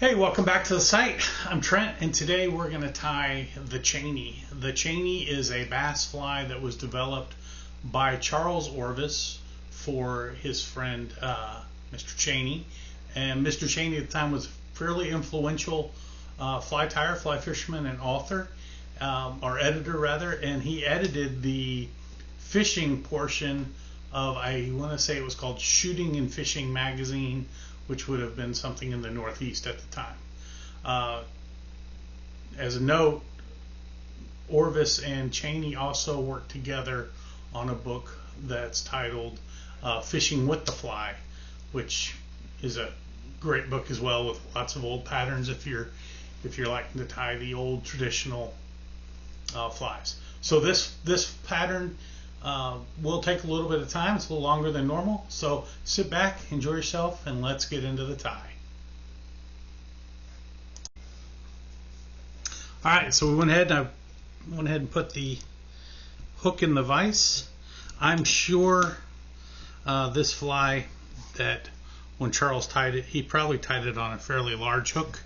Hey, welcome back to the site. I'm Trent, and today we're going to tie the Cheney. The Cheney is a bass fly that was developed by Charles Orvis for his friend Mr. Cheney. And Mr. Cheney at the time was a fairly influential fly tyer, fly fisherman, and author, or editor rather, and he edited the fishing portion of, I want to say it was called Shooting and Fishing Magazine, which would have been something in the Northeast at the time. As a note, Orvis and Cheney also worked together on a book that's titled Fishing with the Fly, which is a great book as well, with lots of old patterns if you're liking to tie the old traditional flies. So this pattern will take a little bit of time. It's a little longer than normal. So sit back, enjoy yourself, and let's get into the tie. Alright, so we went ahead and put the hook in the vise. I'm sure this fly, that when Charles tied it, he probably tied it on a fairly large hook.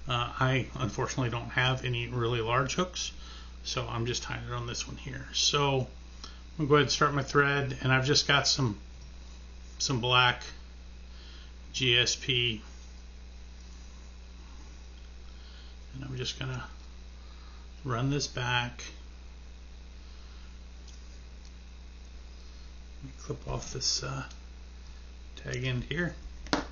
I unfortunately don't have any really large hooks, so I'm just tying it on this one here. So I'm going to go ahead and start my thread, and I've just got some black GSP, and I'm just going to run this back. Let me clip off this tag end here, and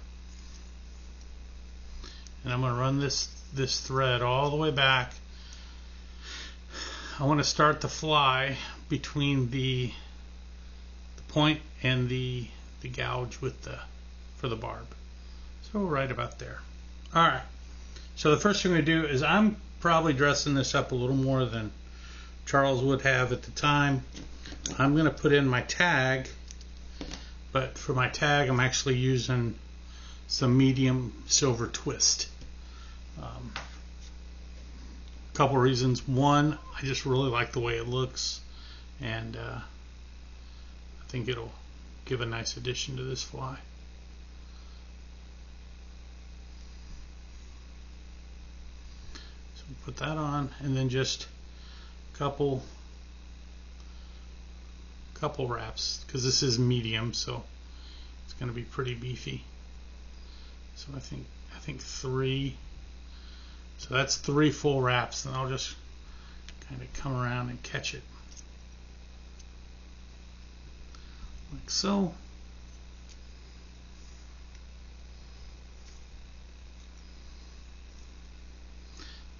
I'm going to run this thread all the way back. I want to start the fly between the point and the gouge for the barb. So right about there. Alright, so the first thing we do is, I'm probably dressing this up a little more than Charles would have at the time. I'm going to put in my tag, but for my tag I'm actually using some medium silver twist. Couple reasons. One, I just really like the way it looks, and I think it'll give a nice addition to this fly. So put that on, and then just a couple wraps, because this is medium, so it's going to be pretty beefy. So I think 3. So that's 3 full wraps, and I'll just kind of come around and catch it like so.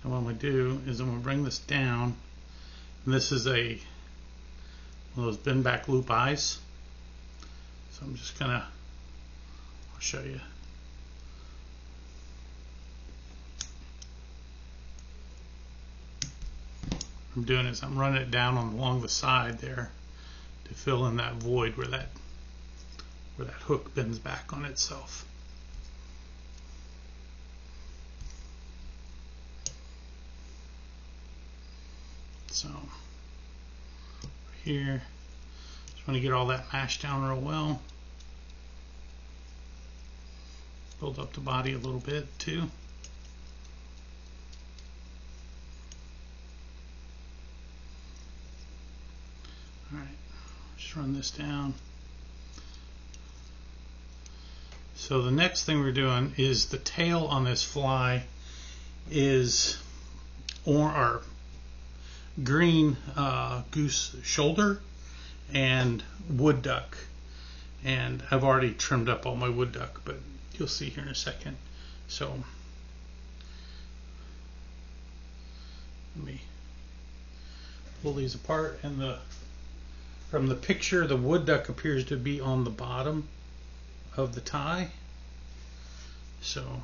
And what I'm going to do is I'm going to bring this down, and this is one of those bend back loop eyes. So I'm just going to, I'll show you. I'm doing is I'm running it down along the side there to fill in that void where that hook bends back on itself. So here, just want to get all that mashed down real well. Build up the body a little bit too. Alright, just run this down. So the next thing we're doing is, the tail on this fly is or green goose shoulder and wood duck. And I've already trimmed up all my wood duck, but you'll see here in a second. So let me pull these apart, and from the picture, the wood duck appears to be on the bottom of the tie. So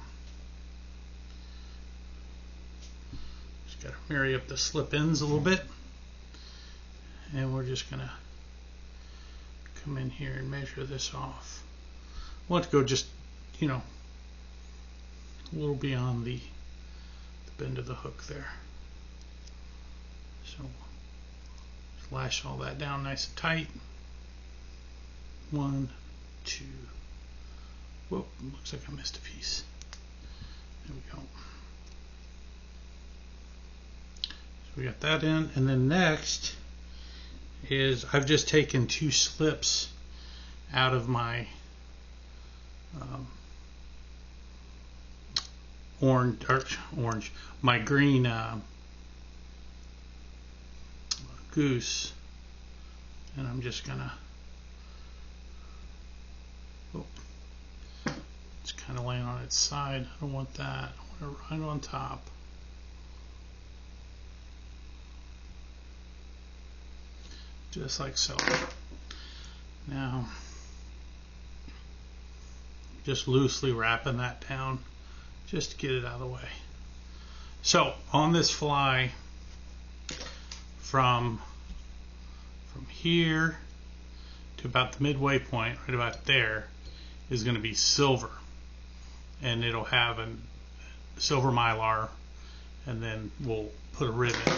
just got to marry up the slip ends a little bit, and we're just going to come in here and measure this off. I want to go just, a little beyond the bend of the hook there. So lash all that down nice and tight. 1, 2. Whoop, looks like I missed a piece. There we go. So we got that in, and then next is I've just taken 2 slips out of my orange, my green goose, and I'm just gonna, it's kind of laying on its side. I don't want that. I want it right on top. Just like so. Now, just loosely wrapping that down just to get it out of the way. So on this fly, from here to about the midway point, right about there, is going to be silver, and it'll have a silver mylar, and then we'll put a rib in.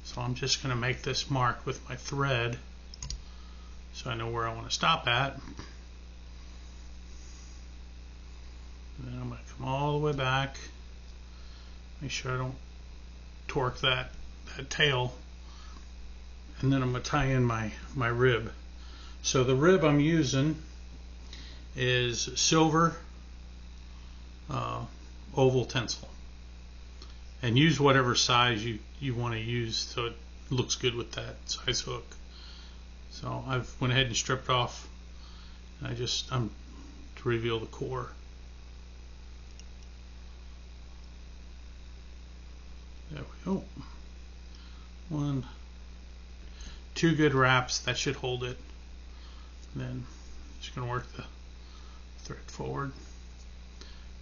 So I'm just going to make this mark with my thread so I know where I want to stop at. And then I'm going to come all the way back, make sure I don't torque that tail, and then I'm going to tie in my rib. So the rib I'm using is silver oval tinsel, and use whatever size you want to use so it looks good with that size hook. So I've went ahead and stripped off, and I'm to reveal the core. There we go. 1, 2 good wraps, that should hold it. And then just going to work the thread forward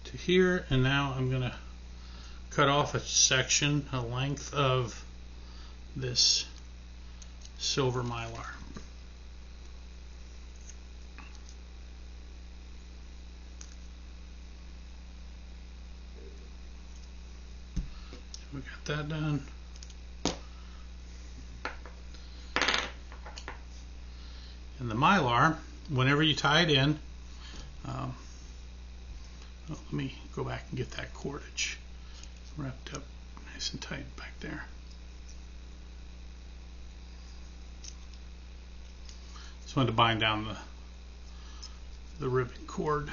to here, and now I'm going to cut off a section, a length of this silver mylar. So we got that done. And the mylar, whenever you tie it in, let me go back and get that cordage wrapped up nice and tight back there. Just wanted to bind down the ribbon cord.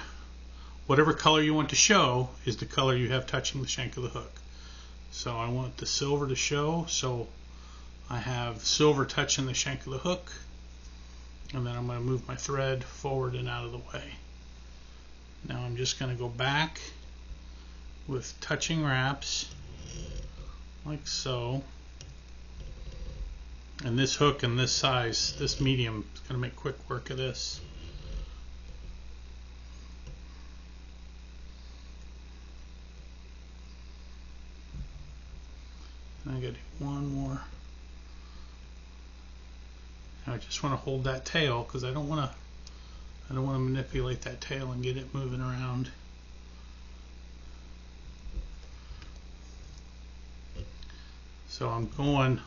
Whatever color you want to show is the color you have touching the shank of the hook. So I want the silver to show, so I have silver touching the shank of the hook, and then I'm going to move my thread forward and out of the way. Now I'm just going to go back with touching wraps like so, and this hook and this size, this medium, is going to make quick work of this. And I got to do one more. I just want to hold that tail because I don't want to manipulate that tail and get it moving around. So I'm going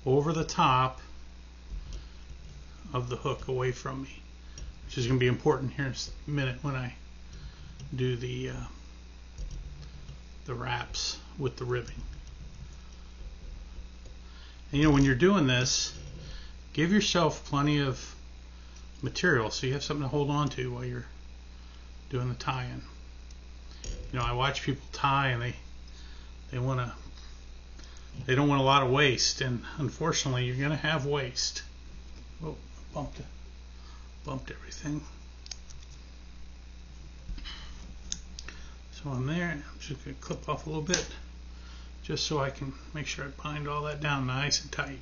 over the top of the hook away from me, which is going to be important here in a minute when I do the wraps with the ribbing. And you know, when you're doing this, give yourself plenty of material so you have something to hold on to while you're doing the tie-in. You know, I watch people tie and they don't want a lot of waste, and unfortunately you're going to have waste. Oh, bumped everything. So I'm there, and I'm just going to clip off a little bit just so I can make sure I bind all that down nice and tight.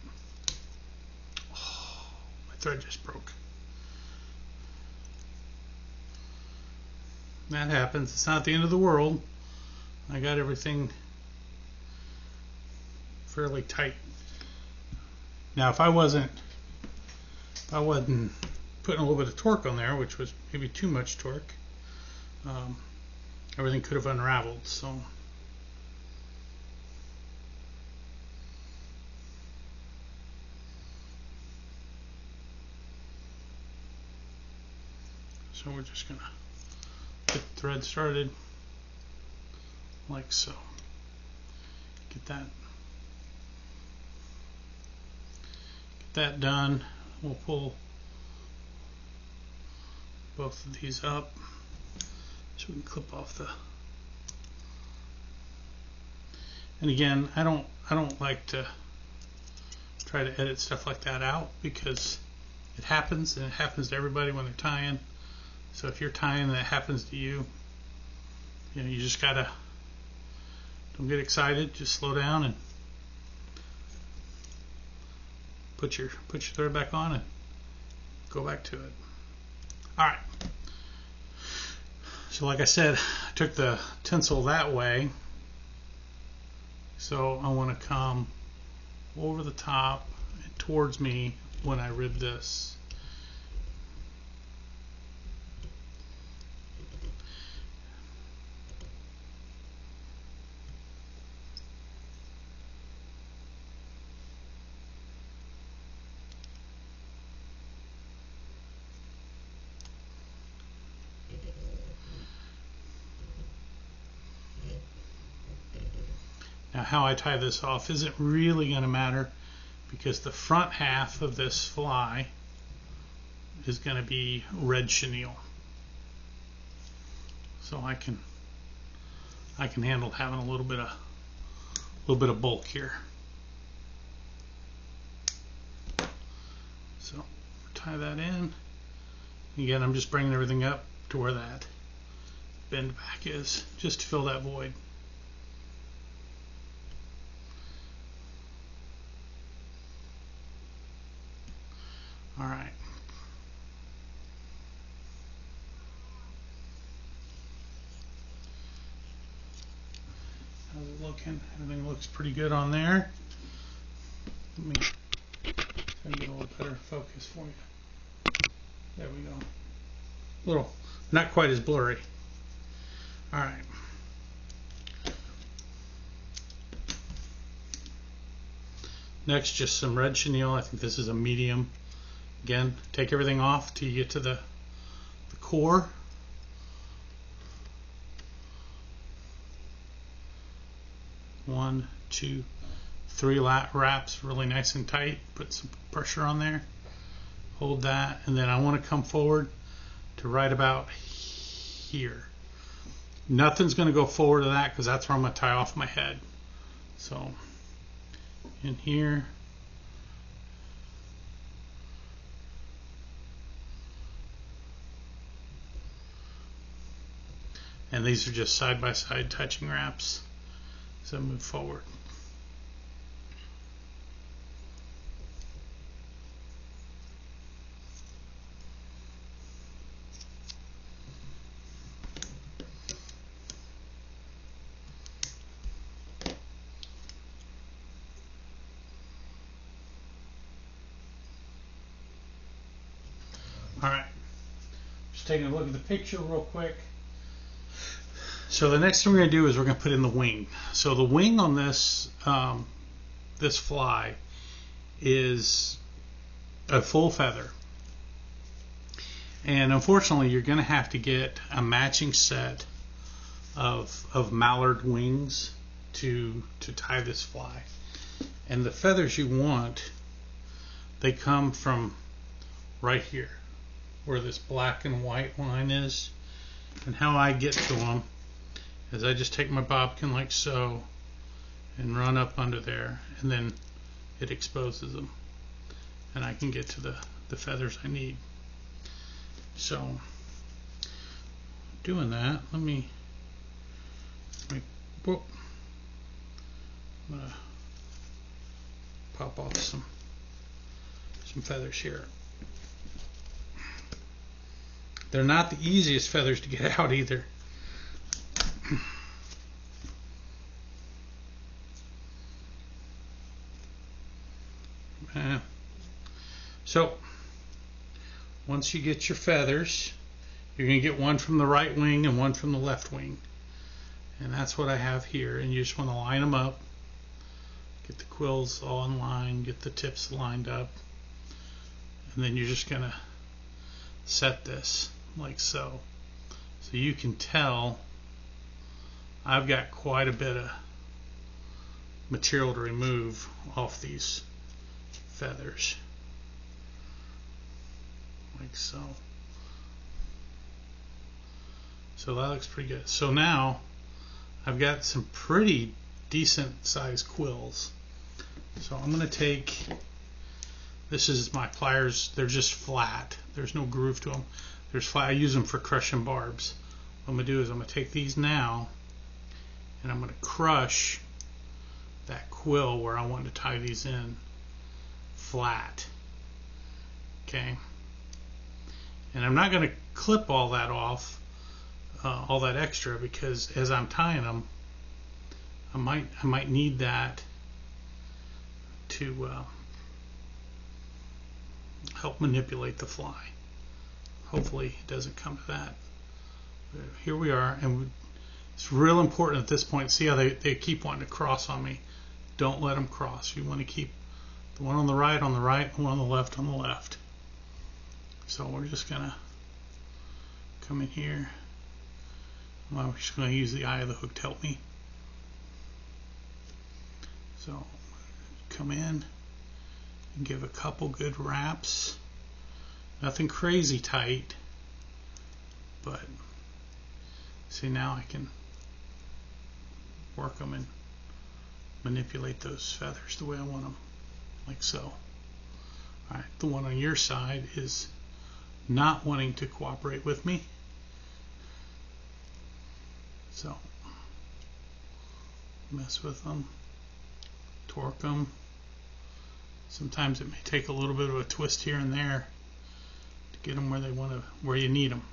Oh, my thread just broke. That happens. It's not the end of the world. I got everything fairly tight. Now, if I wasn't putting a little bit of torque on there, which was maybe too much torque, everything could have unraveled. So we're just gonna get the thread started. like so. Get that done. We'll pull both of these up so we can clip off the. And again, I don't like to try to edit stuff like that out, because it happens, and it happens to everybody when they're tying. So if you're tying and that happens to you, you know, you just gotta, don't get excited, just slow down and put your thread back on and go back to it. Alright, so like I said, I took the tinsel that way, so I want to come over the top and towards me when I rib this. Now, how I tie this off isn't really going to matter, because the front half of this fly is going to be red chenille, so I can handle having a little bit of bulk here. So tie that in. Again, I'm just bringing everything up to where that bend back is, just to fill that void. All right. How's it looking? Everything looks pretty good on there. Let me try to get a little better focus for you. There we go. Little, not quite as blurry. All right. Next, just some red chenille. I think this is a medium. Again, take everything off till you get to the core. One, two, three wraps really nice and tight. Put some pressure on there. Hold that, and then I want to come forward to right about here. Nothing's going to go forward to that, because that's where I'm going to tie off my head. So in here. And these are just side-by-side touching wraps as I move forward. All right, just taking a look at the picture real quick. So the next thing we're going to do is we're going to put in the wing. So the wing on this this fly is a full feather, and unfortunately you're going to have to get a matching set of mallard wings to tie this fly. And the feathers you want, they come from right here where this black and white line is. And how I get to them is I just take my bobbin like so and run up under there, and then it exposes them, and I can get to the feathers I need. So doing that, let me whoop, I'm gonna pop off some feathers here. They're not the easiest feathers to get out either. So once you get your feathers, you're going to get one from the right wing and one from the left wing. And that's what I have here. And you just want to line them up. Get the quills all in line, get the tips lined up. And then you're just going to set this like so. So you can tell I've got quite a bit of material to remove off these feathers, like so. So that looks pretty good. So now I've got some pretty decent sized quills. So I'm going to take, this is my pliers, they're just flat. There's no groove to them. There's flat. I use them for crushing barbs. What I'm going to do is I'm going to take these now and I'm going to crush that quill where I want to tie these in flat. Okay. And I'm not going to clip all that off, all that extra, because as I'm tying them, I might need that to help manipulate the fly. Hopefully it doesn't come to that. But here we are, and it's real important at this point. See how they keep wanting to cross on me? Don't let them cross. You want to keep the one on the right, the one on the left on the left. So we're just gonna come in here. I'm just going to use the eye of the hook to help me. So come in and give a couple good wraps. Nothing crazy tight, but see, now I can work them and manipulate those feathers the way I want them, like so. Alright, the one on your side is not wanting to cooperate with me. So, mess with them, torque them. Sometimes it may take a little bit of a twist here and there to get them where they want to, where you need them.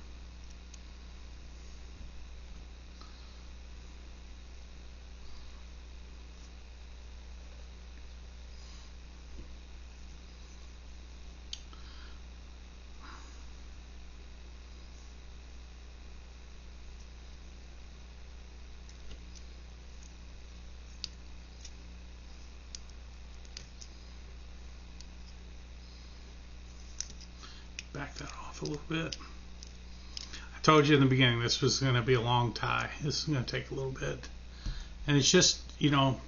Back that off a little bit. I told you in the beginning this was going to be a long tie. This is going to take a little bit. And it's just, you know,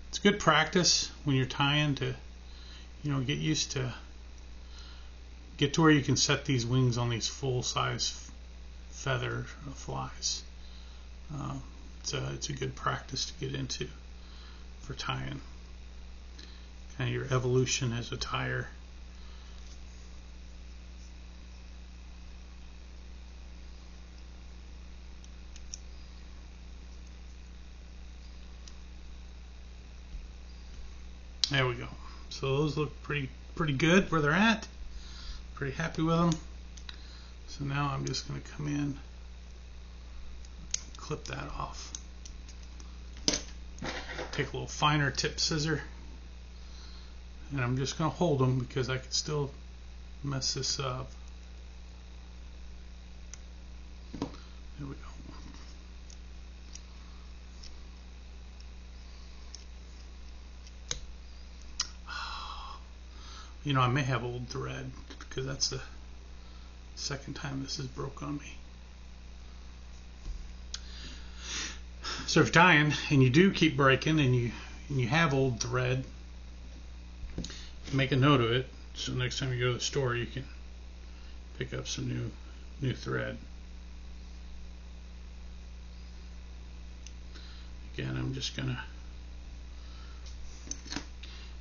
it's good practice when you're tying to, you know, get used to, get to where you can set these wings on these full-size feather flies. It's a good practice to get into for tying. Kind of your evolution as a tyer. There we go. So those look pretty good where they're at. Pretty happy with them. So now I'm just going to come in, clip that off. Take a little finer tip scissor, and I'm just going to hold them because I can still mess this up. There we go. You know, I may have old thread because that's the second time this has broke on me. So if you're tying and you do keep breaking and you have old thread, make a note of it so next time you go to the store you can pick up some new thread. Again, I'm just gonna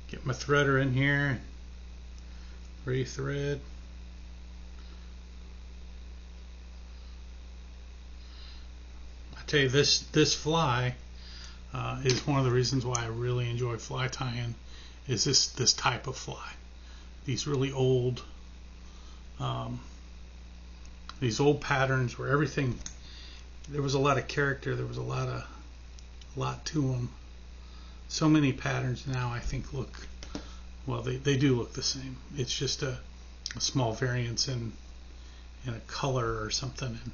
get my threader in here. Re-thread. I tell you, this fly is one of the reasons why I really enjoy fly tying. Is this type of fly? These really old, these old patterns where everything, there was a lot of character. There was a lot to them. So many patterns now I think look. Well, they do look the same. It's just a small variance in a color or something. And,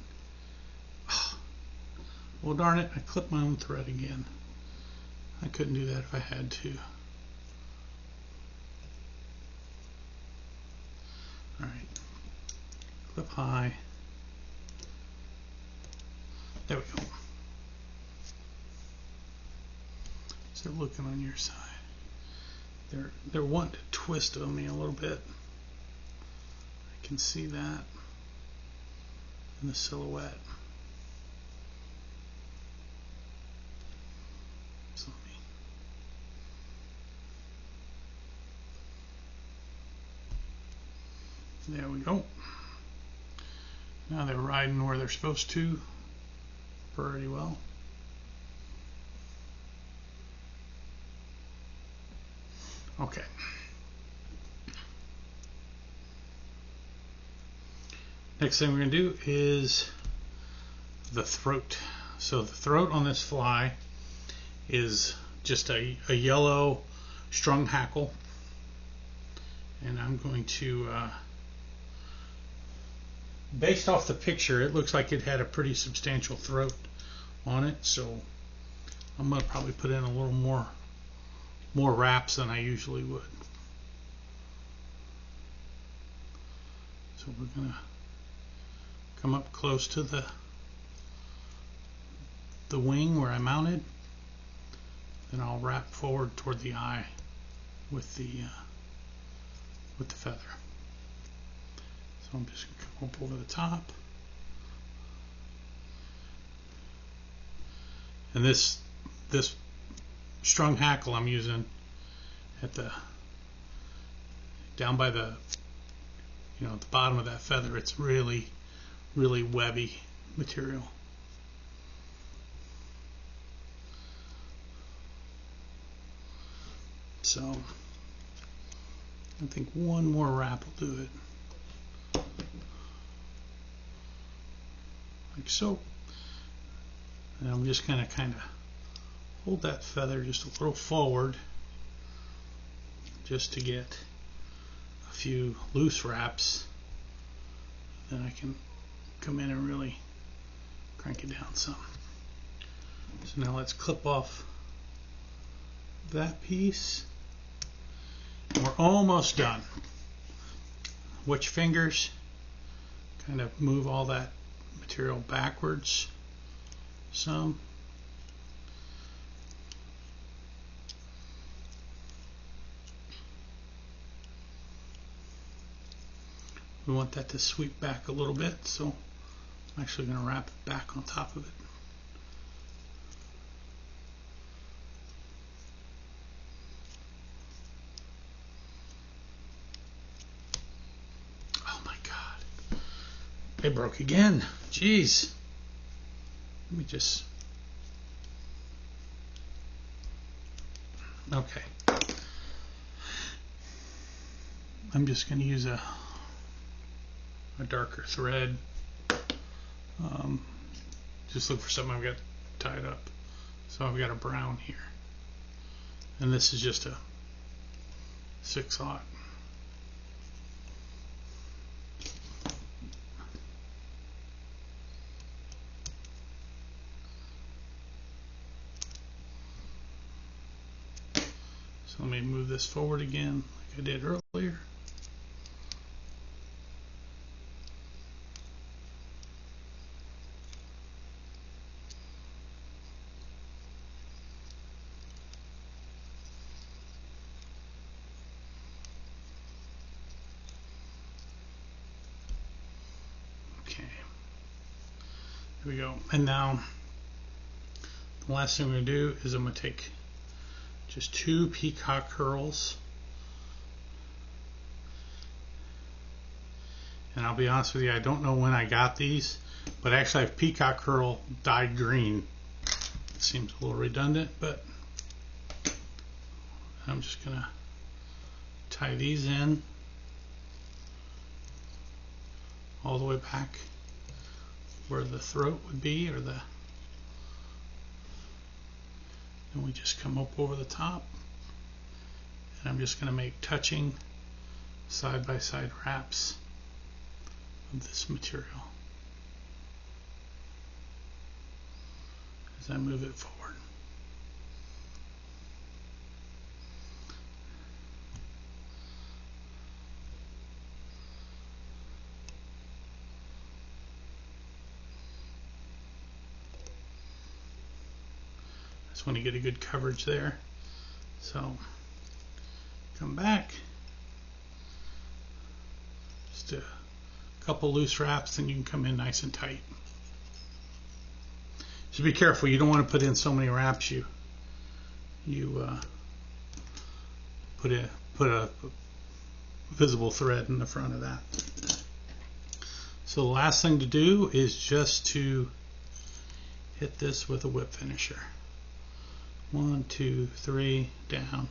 well, darn it, I clipped my own thread again. I couldn't do that if I had to. All right, clip high. There we go. As they're looking on your side. They're wanting to twist on me a little bit. I can see that in the silhouette. So there we go. Now they're riding where they're supposed to pretty well. Okay. Next thing we're going to do is the throat. So the throat on this fly is just a yellow strung hackle. And I'm going to, based off the picture, it looks like it had a pretty substantial throat on it. So I'm going to probably put in a little more wraps than I usually would. So we're going to come up close to the wing where I mounted. Then I'll wrap forward toward the eye with the feather. So I'm just going to come up over the top. And this strung hackle I'm using at the down by the at the bottom of that feather. It's really webby material. So I think one more wrap will do it, like so. And I'm just going to kind of hold that feather just a little forward just to get a few loose wraps. Then I can come in and really crank it down some. So now let's clip off that piece. And we're almost done. With your fingers, kind of move all that material backwards some. We want that to sweep back a little bit, so I'm actually going to wrap it back on top of it. Oh my God. It broke again. Jeez. Let me just... Okay. I'm just going to use a darker thread. Just look for something I've got tied up. So I've got a brown here. And this is just a 6/0. So let me move this forward again like I did earlier. Here we go. And now the last thing we're going to do is I'm going to take just 2 peacock curls, and I'll be honest with you, I don't know when I got these, but actually I have peacock curl dyed green. It seems a little redundant, but I'm just going to tie these in all the way back where the throat would be, or the, and we just come up over the top, and I'm just going to make touching side by side wraps of this material as I move it forward. Just want to get a good coverage there. So come back, just a couple loose wraps, and you can come in nice and tight. Just be careful, you don't want to put in so many wraps you put a visible thread in the front of that. So the last thing to do is just to hit this with a whip finisher. 1, 2, 3, down,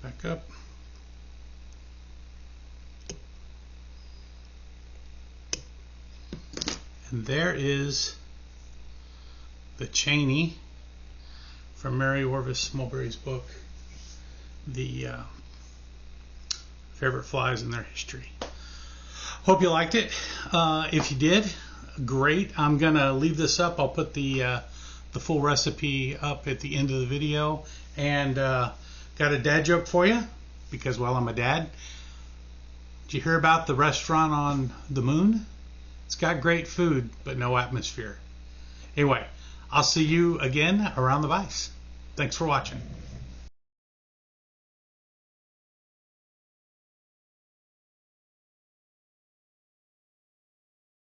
back up. And there is the Cheney from Mary Orvis Marbury's book, the favorite flies in their history. Hope you liked it. If you did, great. I'm gonna leave this up. I'll put the full recipe up at the end of the video. And got a dad joke for you, because, well, I'm a dad. Did you hear about the restaurant on the moon? It's got great food, but no atmosphere. Anyway, I'll see you again around the vise. Thanks for watching.